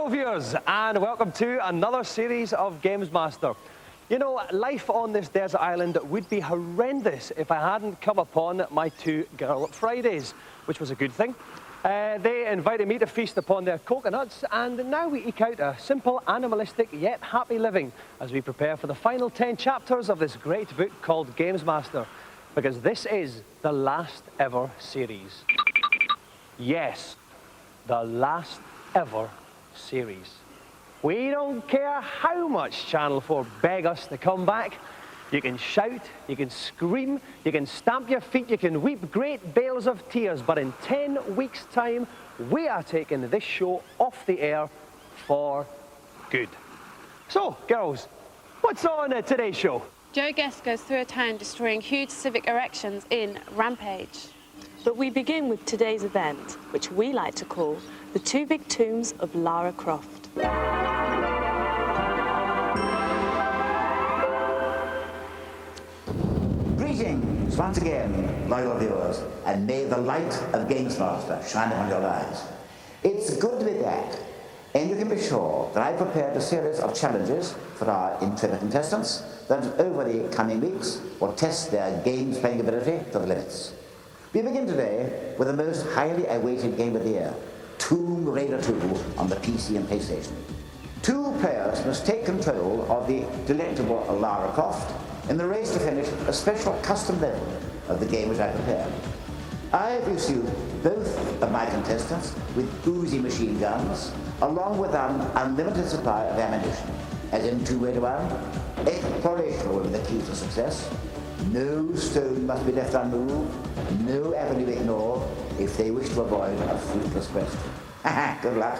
Hello viewers, and welcome to another series of GamesMaster. You know, life on this desert island would be horrendous if I hadn't come upon my two Girl Fridays, which was a good thing. They invited me to feast upon their coconuts, and now we eke out a simple, animalistic, yet happy living as we prepare for the final 10 chapters of this great book called GamesMaster, because this is the last ever series. Yes, the last ever series. We don't care how much Channel 4 beg us to come back. You can shout, you can scream, you can stamp your feet, you can weep great bales of tears, but in 10 weeks' time, we are taking this show off the air for good. So, girls, what's on today's show? Joe Guest goes through a town destroying huge civic erections in Rampage. But we begin with today's event, which we like to call the Two Big Tombs of Lara Croft. Greetings once again, loyal viewers, and may the light of GamesMaster shine upon your lives. It's good to be back, and you can be sure that I've prepared a series of challenges for our intrepid contestants that over the coming weeks will test their games playing ability to the limits. We begin today with the most highly awaited game of the year, Tomb Raider 2 on the PC and PlayStation. Two players must take control of the delectable Lara Croft in the race to finish a special custom level of the game which I prepared. I've issued both of my contestants with Uzi machine guns, along with an unlimited supply of ammunition. As in Tomb Raider 1, exploration will be the key to success. No stone must be left unmoved, no avenue ignored if they wish to avoid a fruitless quest. Good luck.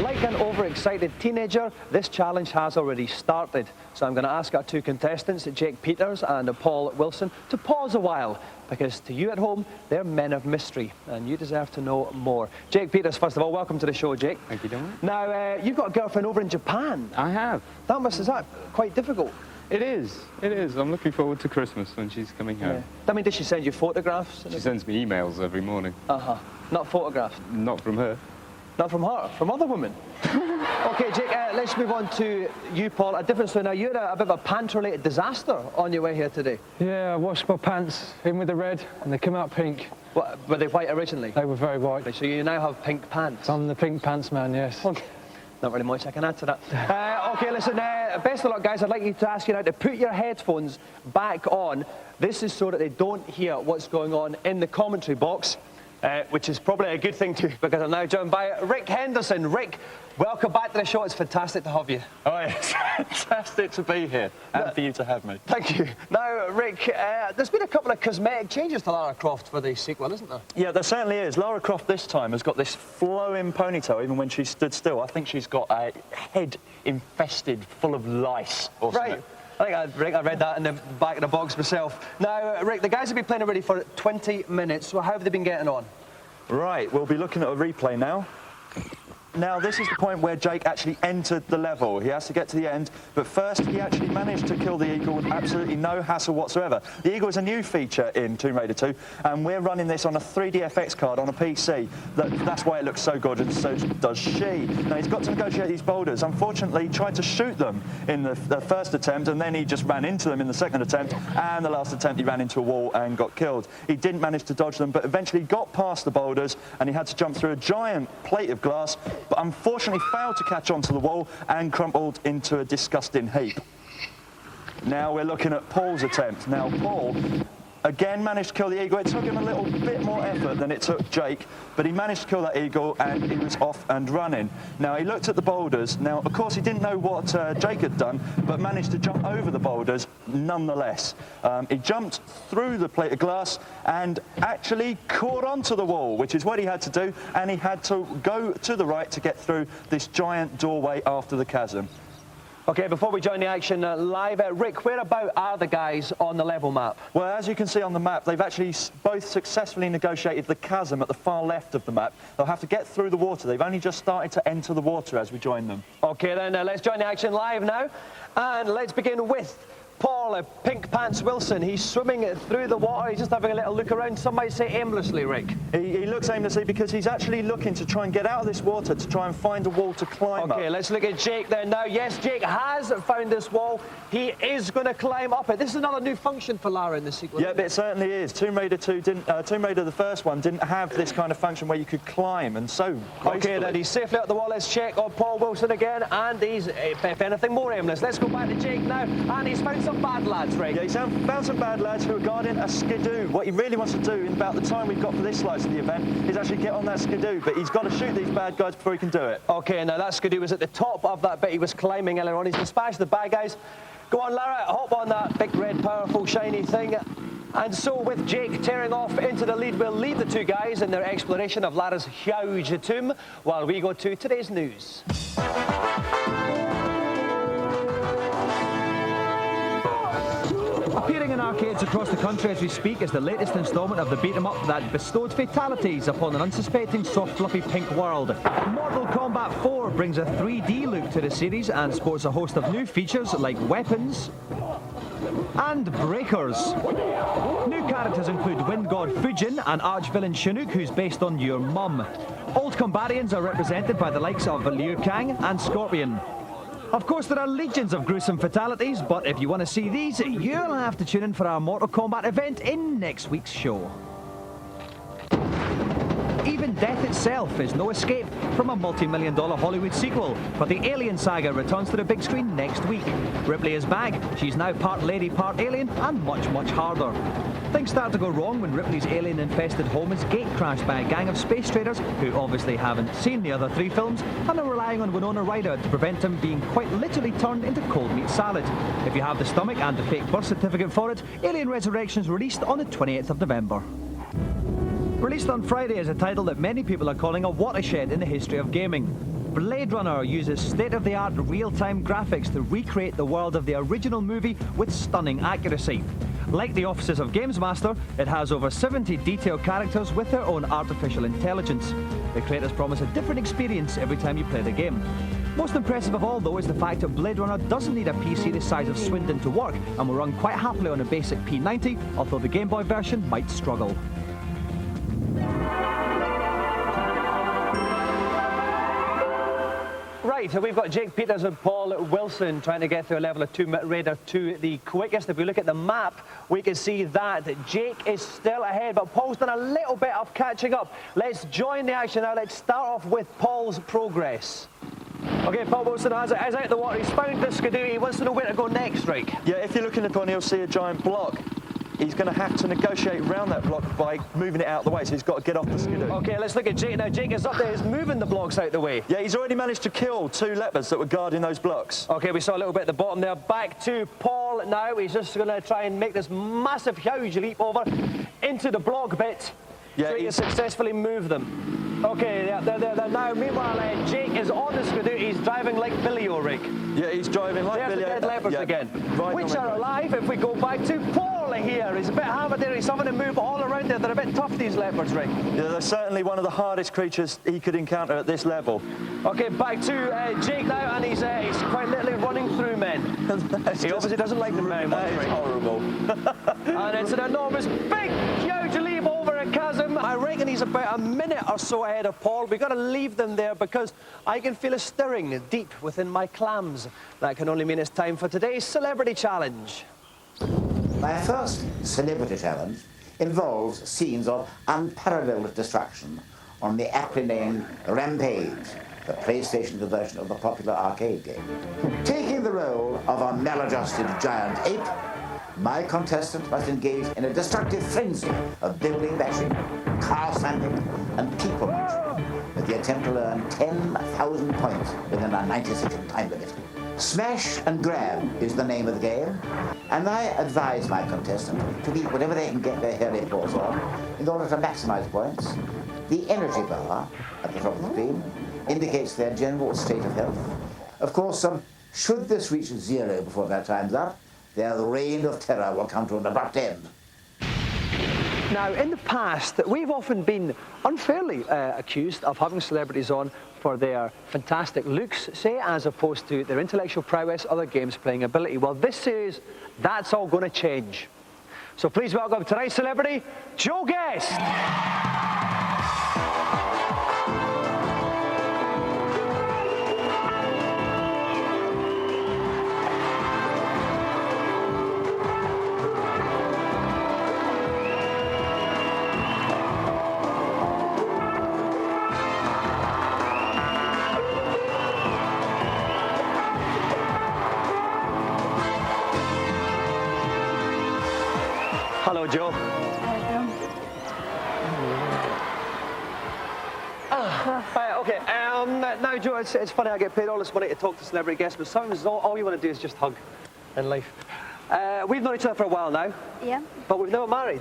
Like an overexcited teenager, this challenge has already started. So I'm going to ask our two contestants, Jake Peters and Paul Wilson, to pause a while, because to you at home, they're men of mystery, and you deserve to know more. Jake Peters, first of all, welcome to the show, Jake. Thank you, Dominic. Now, you've got a girlfriend over in Japan. I have. Is that quite difficult? It is. It is. I'm looking forward to Christmas when she's coming home. Yeah. I mean, does she send you photographs? She sends me emails every morning. Not photographs? Not from her. Not from her, from other women. Okay, Jake, let's move on to you, Paul. A different story now. You had a bit of a pants-related disaster on your way here today. Yeah, I washed my pants in with the red, and they come out pink. What, were they white originally? They were very white. So you now have pink pants? I'm the pink pants man, yes. Okay. Not very much I can add to that. Okay, listen, best of luck, guys. I'd like you to ask you now to put your headphones back on. This is so that they don't hear what's going on in the commentary box. Which is probably a good thing too, because I'm now joined by Rik Henderson. Rik, welcome back to the show. It's fantastic to have you. Oh, it's fantastic to be here, and for you to have me. Thank you. Now, Rik, there's been a couple of cosmetic changes to Lara Croft for the sequel, isn't there? Yeah, there certainly is. Lara Croft this time has got this flowing ponytail, even when she stood still. I think she's got a head infested full of lice or something. Right. Rik, I read that in the back of the box myself. Now, Rik, the guys have been playing already for 20 minutes, so how have they been getting on? Right, we'll be looking at a replay now. Now, this is the point where Jake actually entered the level. He has to get to the end, but first he actually managed to kill the eagle with absolutely no hassle whatsoever. The eagle is a new feature in Tomb Raider 2, and we're running this on a 3DFX card on a PC. That's why it looks so good, and so does she. Now, he's got to negotiate these boulders. Unfortunately, he tried to shoot them in the first attempt, and then he just ran into them in the second attempt, and the last attempt he ran into a wall and got killed. He didn't manage to dodge them, but eventually got past the boulders, and he had to jump through a giant plate of glass, but unfortunately failed to catch onto the wall and crumpled into a disgusting heap. Now we're looking at Paul's attempt. Now Paul again managed to kill the eagle. It took him a little bit more effort than it took Jake, but he managed to kill that eagle and he was off and running. Now he looked at the boulders. Now of course he didn't know what Jake had done, but managed to jump over the boulders nonetheless. He jumped through the plate of glass and actually caught onto the wall, which is what he had to do, and he had to go to the right to get through this giant doorway after the chasm. Okay, before we join the action live, Rik, whereabout are the guys on the level map? Well, as you can see on the map, they've actually both successfully negotiated the chasm at the far left of the map. They'll have to get through the water. They've only just started to enter the water as we join them. Okay, then let's join the action live now. And let's begin with Paul Paul Pink Pants Wilson. He's swimming through the water. He's just having a little look around. Some might say aimlessly, Rik. He looks aimlessly because he's actually looking to try and get out of this water to try and find a wall to climb up. Okay, let's look at Jake there now. Yes, Jake has found this wall. He is going to climb up it. This is another new function for Lara in the sequel. Yeah, but it certainly is. Tomb Raider 2 didn't. Tomb Raider the first one didn't have this kind of function where you could climb, and so gracefully. Okay, then he's safely up the wall. Let's check on Paul Wilson again, and he's, if anything, more aimless. Let's go back to Jake now, and he's found some bad lads, Rik. Yeah, he's found some bad lads who are guarding a skidoo. What he really wants to do in about the time we've got for this slice of the event is actually get on that skidoo, but he's got to shoot these bad guys before he can do it. Okay, now that skidoo was at the top of that bit he was climbing earlier on. He's dispatched the bad guys. Go on, Lara, hop on that big, red, powerful, shiny thing. And so, with Jake tearing off into the lead, we'll leave the two guys in their exploration of Lara's huge tomb while we go to today's news. Appearing in arcades across the country as we speak is the latest instalment of the beat-em-up that bestowed fatalities upon an unsuspecting soft, fluffy pink world. Mortal Kombat 4 brings a 3D look to the series and sports a host of new features like weapons and breakers. New characters include Wind God Fujin and arch-villain Chinook, who's based on your mum. Old combatants are represented by the likes of Liu Kang and Scorpion. Of course, there are legions of gruesome fatalities, but if you want to see these, you'll have to tune in for our Mortal Kombat event in next week's show. Even death itself is no escape from a multi-million-dollar Hollywood sequel, but the Alien saga returns to the big screen next week. Ripley is back. She's now part lady, part alien, and much, much harder. Things start to go wrong when Ripley's alien-infested home is gate-crashed by a gang of space traders who obviously haven't seen the other three films and are relying on Winona Ryder to prevent him being quite literally turned into cold meat salad. If you have the stomach and the fake birth certificate for it, Alien Resurrection's released on the 28th of November. Released on Friday is a title that many people are calling a watershed in the history of gaming. Blade Runner uses state-of-the-art real-time graphics to recreate the world of the original movie with stunning accuracy. Like the offices of GamesMaster, it has over 70 detailed characters with their own artificial intelligence. The creators promise a different experience every time you play the game. Most impressive of all, though, is the fact that Blade Runner doesn't need a PC the size of Swindon to work and will run quite happily on a basic P90, although the Game Boy version might struggle. Right, so we've got Jake Peters and Paul Wilson trying to get through a level of Tomb Raider 2 the quickest. If we look at the map, we can see that Jake is still ahead, but Paul's done a little bit of catching up. Let's join the action now. Let's start off with Paul's progress. Okay, Paul Wilson is out of the water. He's found the skidoo. He wants to know where to go next, Rik. Yeah, if you're looking upon, he'll see a giant block. He's going to have to negotiate around that block by moving it out of the way, so he's got to get off the skidoo. Okay, let's look at Jake now. Jake is up there. He's moving the blocks out the way. Yeah, he's already managed to kill 2 leopards that were guarding those blocks. Okay, we saw a little bit at the bottom there. Back to Paul now. He's just going to try and make this massive, huge leap over into the block bit. Yeah, so he can successfully move them. Okay, they're now. Meanwhile, Jake is on the skidoo. He's driving like Billy Rik. Yeah, he's driving like Billy. There's the dead leopards again, which are alive. If we go back to Paul here, he's a bit hammered there. He's having to move all around there. They're a bit tough, these leopards, Rik. Yeah, they're certainly one of the hardest creatures he could encounter at this level. Okay, back to Jake now, and he's quite literally running through men. He obviously doesn't like them very much. That is horrible. And it's an enormous, big, huge leap over a chasm. I reckon he's about a minute or so ahead of Paul. We've got to leave them there because I can feel a stirring deep within my clams. That can only mean it's time for today's Celebrity Challenge. My first celebrity challenge involves scenes of unparalleled destruction on the aptly named Rampage, the PlayStation version of the popular arcade game. Taking the role of a maladjusted giant ape, my contestant must engage in a destructive frenzy of building bashing, car stamping, and people punching, with the attempt to earn 10,000 points within a 90-second time limit. Smash and grab is the name of the game, and I advise my contestant to beat whatever they can get their hairy paws on in order to maximize points. The energy bar at the top of the screen indicates their general state of health. Of course, should this reach 0 before their time's up, their reign of terror will come to an abrupt end. Now, in the past, we've often been unfairly accused of having celebrities on for their fantastic looks, say, as opposed to their intellectual prowess or their games-playing ability. Well, this series, that's all going to change. So please welcome tonight's celebrity, Joe Guest. Hello, Joe. Okay, now, Joe, it's funny I get paid all this money to talk to celebrity guests, but sometimes all you want to do is just hug in life. We've known each other for a while now. Yeah. But we've never married.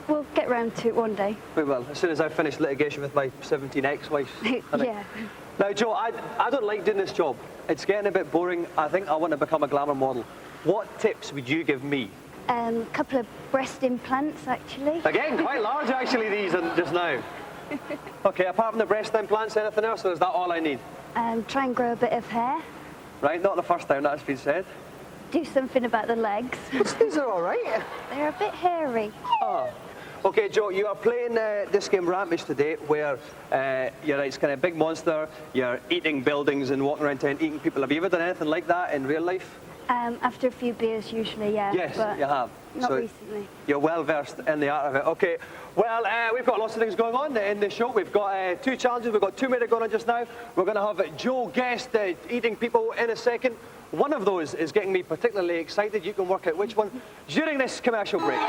We'll get round to it one day. We will, as soon as I finish litigation with my 17 ex-wives. Yeah. Now, Joe, I don't like doing this job. It's getting a bit boring. I think I want to become a glamour model. What tips would you give me? A couple of breast implants, actually. Again, quite large, actually, these just now. Okay, apart from the breast implants, anything else, or is that all I need? Try and grow a bit of hair. Right, not the first time that's been said. Do something about the legs. These are all right. They're a bit hairy. Oh. Okay, Joe, you are playing this game Rampage today, where you're this kind of big monster, you're eating buildings and walking around town eating people. Have you ever done anything like that in real life? After a few beers, usually, yeah. Yes, but you have. Not so recently. You're well versed in the art of it. Okay, well, we've got lots of things going on in the show. We've got 2 challenges. We've got 2 minutes going on just now. We're going to have Joe Guest eating people in a second. One of those is getting me particularly excited. You can work out which one during this commercial break.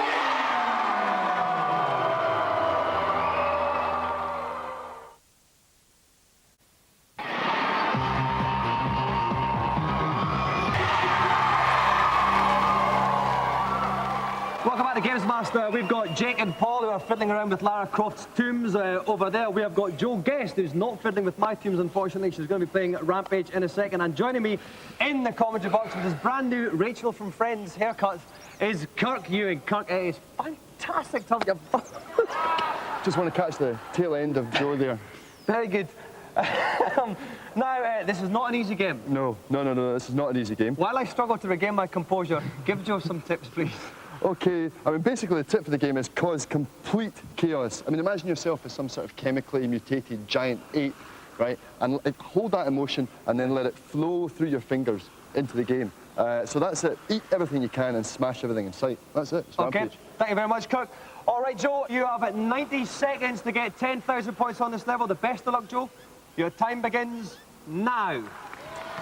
Welcome back to GamesMaster. We've got Jake and Paul who are fiddling around with Lara Croft's tombs. Over there we have got Joe Guest, who's not fiddling with my tombs, unfortunately. She's going to be playing Rampage in a second. And joining me in the commentary box with his brand new Rachel from Friends haircut is Kirk Ewing. Kirk, it is fantastic to have you. Just want to catch the tail end of Joe there. Very good. Now, this is not an easy game. No, this is not an easy game. While I struggle to regain my composure, give Joe some tips, please. Okay, I mean, basically the tip for the game is cause complete chaos. I mean, imagine yourself as some sort of chemically mutated giant ape, right? And hold that emotion and then let it flow through your fingers into the game. So that's it. Eat everything you can and smash everything in sight. That's it. It's okay, Rampage. thank you very much, Kirk. All right, Joe, you have 90 seconds to get 10,000 points on this level. The best of luck, Joe. Your time begins now.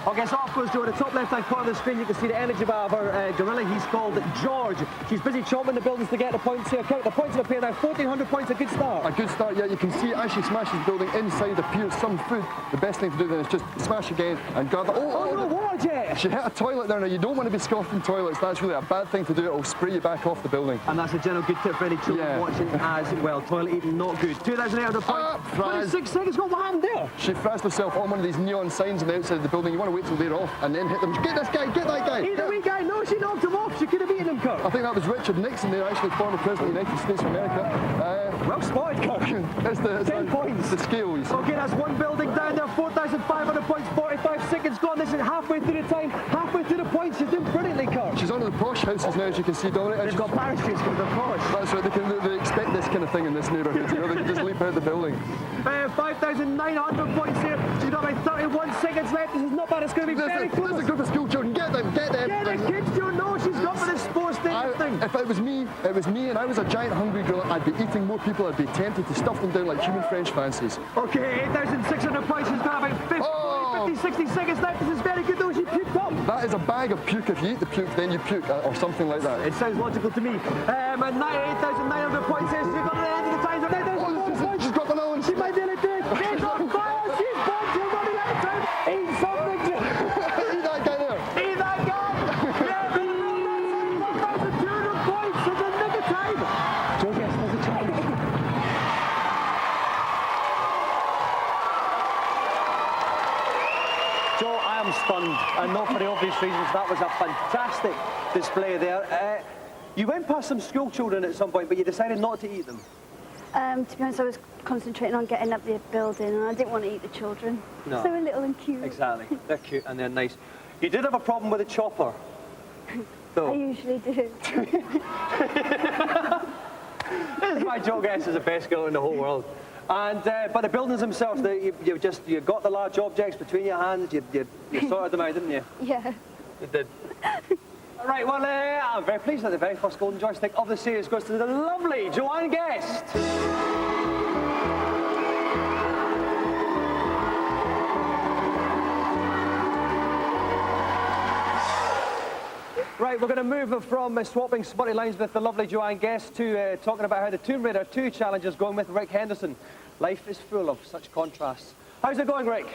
Okay, so off goes Joe. At the top left-hand corner of the screen, you can see the energy bar of our gorilla. He's called George. She's busy chopping the buildings to get the points here. Count the points of the pair now. 1,400 points, a good start. A good start, yeah. You can see as she smashes the building inside appears some food. The best thing to do then is just smash again and grab the... Oh, no, what, yeah. She hit a toilet there. Now, you don't want to be scoffing toilets. That's really a bad thing to do. It'll spray you back off the building. And that's a general good tip for any children watching as well. Toilet eating, not good. 2,800 points. 26 seconds. What happened there? She frazzed herself on one of these neon signs on the outside of the building. You want to wait till they're off and then hit them. Get this guy, get that guy. He's a wee guy. No, she knocked him off. She could have beaten him, Kirk. I think that was Richard Nixon there, actually former President of the United States of America. Well spotted, Kirk. It's 10 points. The scale, you see. Okay, that's one building down there. 4,500 points. 45 seconds gone. This is halfway through the time. Halfway through the points. She's doing brilliantly, Kirk. She's on the posh houses now, as you can see, Dominik. They've got parachutes because they're posh. That's right. They expect this kind of thing in this neighbourhood. You know, they can just leap out the building. 5,900 points here. She's got about 31 seconds left. This is not bad. It's going to be very close. There's a group of school children. Get them, get them. Yeah, the kids don't know she's got for this sports thing. If it was me and I was a giant hungry gorilla, I'd be eating more people. I'd be tempted to stuff them down like human French fancies. Okay, 8,600 points. She's got about 50, 60 seconds left. This is very good though. She puked up. That is a bag of puke. If you eat the puke, then you puke, or something like that. It sounds logical to me. 8,900 points here. She's got to the end of the time. 9,000 points. She's got another one. She might be able to do it. She's on fire. She's bombed. She's running out of time. Eat something. Eat that guy there. Eat that guy. Yeah, 1,200 points in the nick of time. Joe Guest has a challenge. Joe, I am stunned, and not for the obvious reasons. That was a fantastic display there. You went past some school children at some point, but you decided not to eat them. To be honest, I was concentrating on getting up the building and I didn't want to eat the children. No. They were little and cute. Exactly. They're cute and they're nice. You did have a problem with the chopper. I usually do. This is my joke, guess, is the best girl in the whole world. And but the buildings themselves, you got the large objects between your hands. You sorted them out, didn't you? Yeah. You did. Right, well, I'm very pleased that the very first Golden Joystick of the series goes to the lovely Joanne Guest. Right, we're going to move from swapping smutty lines with the lovely Joanne Guest to talking about how the Tomb Raider 2 challenge is going with Rik Henderson. Life is full of such contrasts. How's it going, Rik?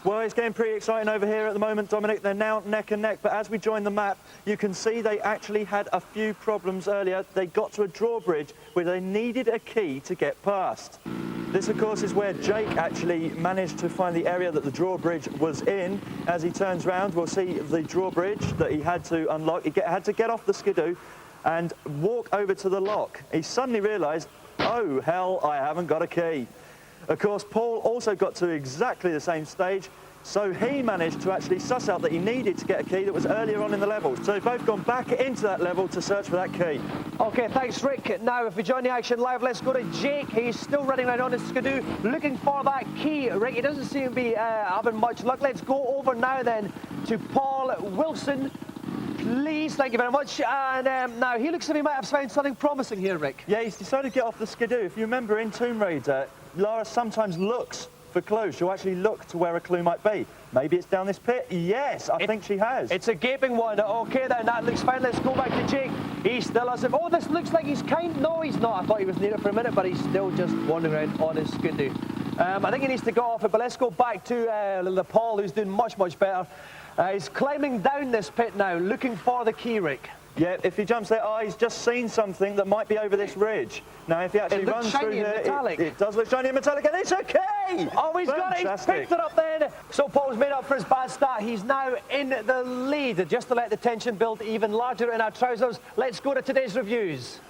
Well, it's getting pretty exciting over here at the moment, Dominic. They're now neck and neck, but as we join the map, you can see they actually had a few problems earlier. They got to a drawbridge where they needed a key to get past. This, of course, is where Jake actually managed to find the area that the drawbridge was in. As he turns round, we'll see the drawbridge that he had to unlock. He had to get off the skidoo and walk over to the lock. He suddenly realised, oh, hell, I haven't got a key. Of course, Paul also got to exactly the same stage, so he managed to actually suss out that he needed to get a key that was earlier on in the level. So they've both gone back into that level to search for that key. OK, thanks, Rik. Now, if we join the action live, let's go to Jake. He's still running around on his skidoo, looking for that key. Rik, he doesn't seem to be having much luck. Let's go over now, then, to Paul Wilson. Please, thank you very much. And now, he looks as if he might have found something promising here, Rik. Yeah, he's decided to get off the skidoo. If you remember in Tomb Raider, Lara sometimes looks for clues. She'll actually look to where a clue might be. Maybe it's down this pit. Yes, I think she has. It's a gaping one. OK, then, that looks fine. Let's go back to Jake. He still has it. Oh, this looks like he's kind. No, he's not. I thought he was near it for a minute, but he's still just wandering around on his skidoo. I think he needs to go off it, but let's go back to the Paul, who's doing much, much better. He's climbing down this pit now, looking for the key, Rik. Yeah, if he jumps there, he's just seen something that might be over this ridge. Now, if he actually runs through here, it does look shiny and metallic, and it's okay! Oh, he's got it, he's picked it up then. So Paul's made up for his bad start. He's now in the lead. Just to let the tension build even larger in our trousers, let's go to today's reviews.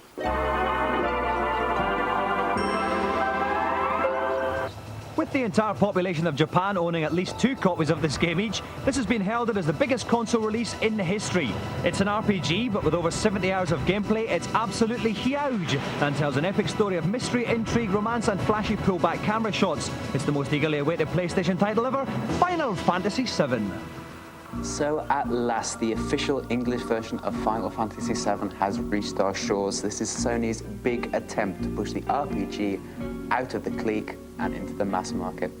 With the entire population of Japan owning at least 2 copies of this game each, this has been heralded as the biggest console release in history. It's an RPG, but with over 70 hours of gameplay, it's absolutely huge and tells an epic story of mystery, intrigue, romance and flashy pullback camera shots. It's the most eagerly awaited PlayStation title ever, Final Fantasy VII. So at last, the official English version of Final Fantasy VII has reached our shores. This is Sony's big attempt to push the RPG out of the clique and into the mass market.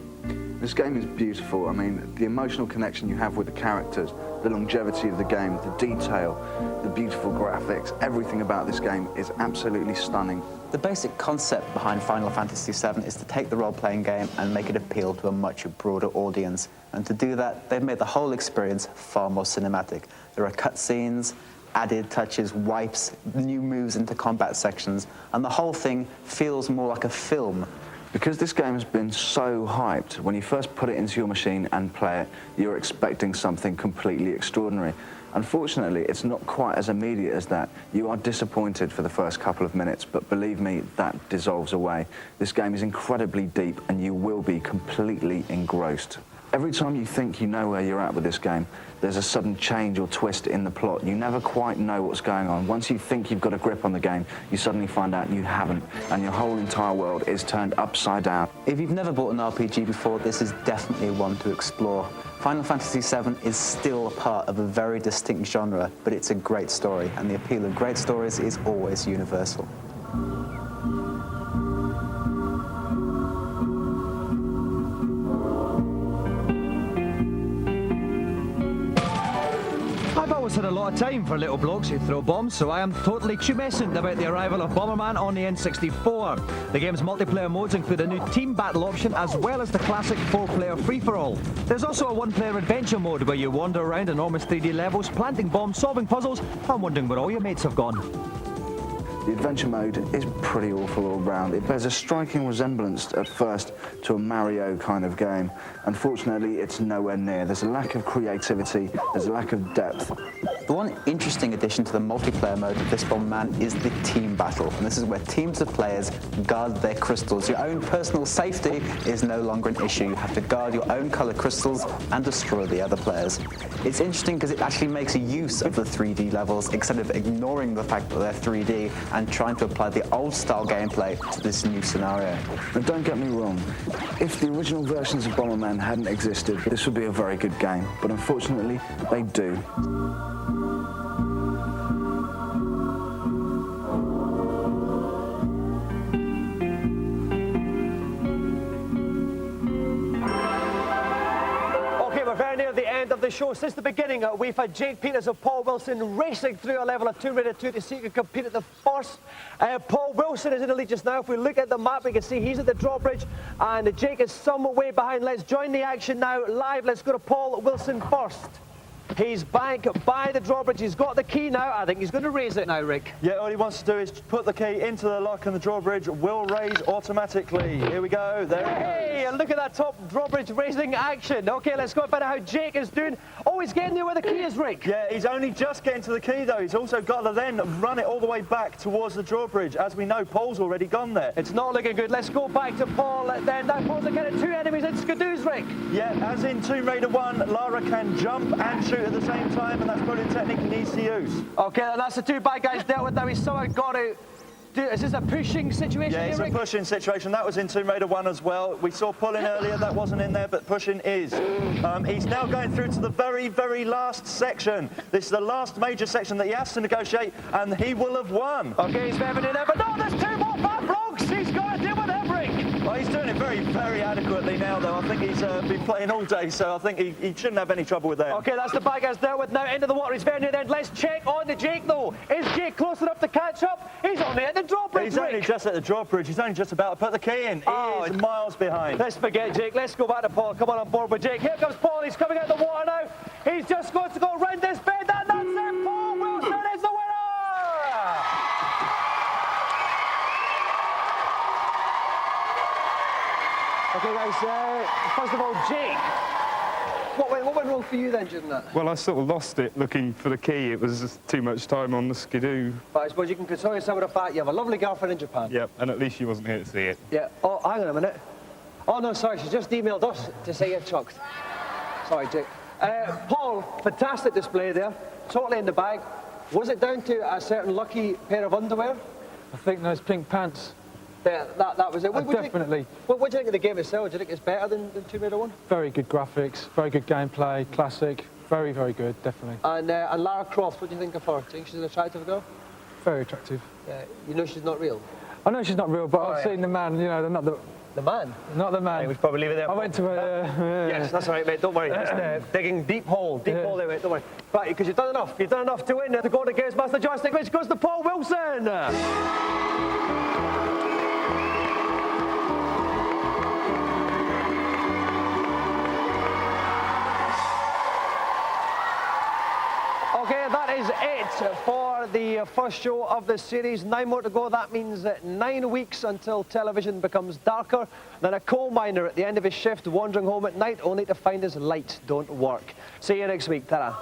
This game is beautiful. I mean, the emotional connection you have with the characters, the longevity of the game, the detail, the beautiful graphics, everything about this game is absolutely stunning. The basic concept behind Final Fantasy VII is to take the role-playing game and make it appeal to a much broader audience. And to do that, they've made the whole experience far more cinematic. There are cutscenes, added touches, wipes, new moves into combat sections, and the whole thing feels more like a film. Because this game has been so hyped, when you first put it into your machine and play it, you're expecting something completely extraordinary. Unfortunately, it's not quite as immediate as that. You are disappointed for the first couple of minutes, but believe me, that dissolves away. This game is incredibly deep, and you will be completely engrossed. Every time you think you know where you're at with this game, there's a sudden change or twist in the plot. You never quite know what's going on. Once you think you've got a grip on the game, you suddenly find out you haven't, and your whole entire world is turned upside down. If you've never bought an RPG before, this is definitely one to explore. Final Fantasy VII is still a part of a very distinct genre, but it's a great story, and the appeal of great stories is always universal. I've always had a lot of time for little blokes who throw bombs, so I am totally tumescent about the arrival of Bomberman on the N64. The game's multiplayer modes include a new team battle option as well as the classic 4-player free-for-all. There's also a 1-player adventure mode where you wander around enormous 3D levels, planting bombs, solving puzzles, and wondering where all your mates have gone. The adventure mode is pretty awful all round. It bears a striking resemblance at first to a Mario kind of game. Unfortunately, it's nowhere near. There's a lack of creativity, there's a lack of depth. The one interesting addition to the multiplayer mode of this Bomberman is the team battle, and this is where teams of players guard their crystals. Your own personal safety is no longer an issue. You have to guard your own color crystals and destroy the other players. It's interesting because it actually makes use of the 3D levels instead of ignoring the fact that they're 3D and trying to apply the old style gameplay to this new scenario. Now, don't get me wrong, if the original versions of Bomberman hadn't existed, this would be a very good game, but unfortunately, they do. Of the show. Since the beginning, we've had Jake Peters of Paul Wilson racing through a level of Tomb Raider 2 to see who can compete at the first. Paul Wilson is in the lead just now. If we look at the map, we can see he's at the drawbridge and Jake is some way behind. Let's join the action now live. Let's go to Paul Wilson first. He's back by the drawbridge. He's got the key now. I think he's going to raise it now, Rick. Yeah, all he wants to do is put the key into the lock and the drawbridge will raise automatically. Here we go. There Hey, and look at that top drawbridge raising action. Okay, let's go and find out how Jake is doing. Oh, he's getting there where the key is, Rick. Yeah, he's only just getting to the key, though. He's also got to then run it all the way back towards the drawbridge. As we know, Paul's already gone there. It's not looking good. Let's go back to Paul then. Now Paul's getting two enemies in Skidoos, Rick. Yeah, as in Tomb Raider 1, Lara can jump and shoot at the same time, and that's probably a technique he needs to use. Okay, and that's the two bad guys dealt with. Now he's somehow got to do. Is this a pushing situation? Yeah, it's here, a Rick? pushing situation. That was in Tomb Raider 1 as well. We saw pulling earlier, that wasn't in there, but pushing is. He's now going through to the very, very last section. This is the last major section that he has to negotiate, and he will have won. Okay, he's moving in there, but no, there's two more bad blocks. He's got to deal with them, Rick. Well, he's doing it very, very adequately now, though. I think he's been playing all day, so I think he shouldn't have any trouble with that. Okay, that's the bad guys dealt with now. Into the water, he's very near the end. Let's check on the Jake, though. Is Jake close enough to catch up? He's only at the drawbridge, He's only just at the drawbridge. He's only just about to put the key in. He is miles behind. Let's forget Jake. Let's go back to Paul. Come on board with Jake. Here comes Paul. He's coming out of the water now. He's just going to go round this bend, and that's it. Paul Wilson is the winner! Okay, guys, first of all, Jake, what went wrong for you then during that? Well, I sort of lost it looking for the key. It was just too much time on the skidoo. But I suppose you can console yourself with the fact you have a lovely girlfriend in Japan. Yep, and at least she wasn't here to see it. Yeah. Oh, hang on a minute. Oh, no, sorry, she just emailed us to say you're chucked. Sorry, Jake. Paul, fantastic display there. Totally in the bag. Was it down to a certain lucky pair of underwear? I think those pink pants. Yeah, that was it. Definitely. What do you think of the game itself? Do you think it's better than Tomb Raider 1? Very good graphics, very good gameplay, classic. Very, very good, definitely. And Lara Croft, what do you think of her? Do you think she's an attractive girl? Very attractive. Yeah. You know she's not real? I know she's not real, but I've seen the man, you know, not the... The man? Not the man. We should probably leave it there. I went to a... Yes, that's all right, mate. Don't worry. Just digging deep hole there, mate. Don't worry. Right, because you've done enough. You've done enough to win the Golden GamesMaster Joystick, which goes to Paul Wilson. Okay, that is it for the first show of the series. 9 more to go. That means 9 weeks until television becomes darker. Then a coal miner at the end of his shift, wandering home at night only to find his lights don't work. See you next week. Ta-ra.